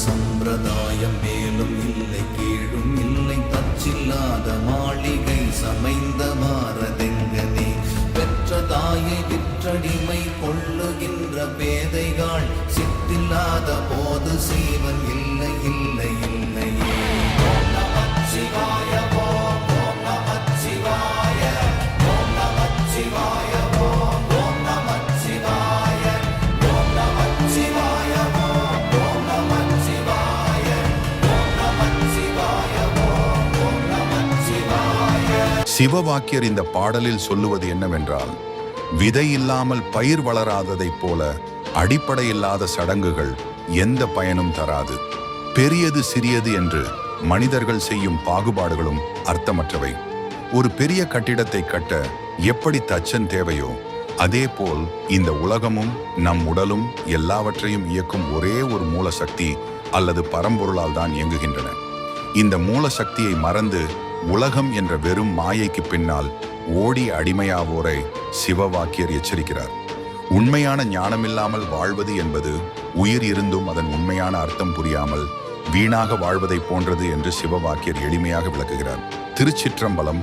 சம்பிரதாயம் மேலும் இல்லை கீழும் இல்லை தச்சில்லாத மாளிகை சமைந்த மாறதெங்கனே பெற்ற தாயை விற்றடிமை கொள்ளுகின்ற பேதைகள் சித்தில்லாத போது சீவன் இல்லை இல்லை இல்லையே. ஓம் நமச்சிவாய ஓம் ஓம் நமச்சிவாய ஓம் நமச்சிவாய ஓம் ஓம் நமச்சிவாய ஓம் நமச்சிவாய ஓம் ஓம் நமச்சிவாய ஓம் நமச்சிவாய ஓம் ஓம் நமச்சிவாய. சிவவாக்கியர் இந்த பாடலில் சொல்லுவது என்னவென்றால், விதை இல்லாமல் பயிர் வளராததைப் போல அடிப்படை இல்லாத சடங்குகள் எந்த பயனும் தராது. பெரியது சிறியது என்று மனிதர்கள் செய்யும் பாகுபாடுகளும் அர்த்தமற்றவை. ஒரு பெரிய கட்டிடத்தை கட்ட எப்படி தச்சன் தேவையோ அதேபோல் இந்த உலகமும் நம் உடலும் எல்லாவற்றையும் இயக்கும் ஒரே ஒரு மூல சக்தி அல்லது பரம்பொருளால் தான் இயங்குகின்றன. இந்த மூல சக்தியை மறந்து உலகம் என்ற வெறும் மாயைக்கு பின்னால் ஓடி அடிமையாவோரை சிவவாக்கியர் எச்சரிக்கிறார். உண்மையான ஞானமில்லாமல் வாழ்வது என்பது உயிர் இருந்தும் அதன் உண்மையான அர்த்தம் புரியாமல் வீணாக வாழ்வதை போன்றது என்று சிவவாக்கியர் எளிமையாக விளக்குகிறார். திருச்சிற்றம்பலம்.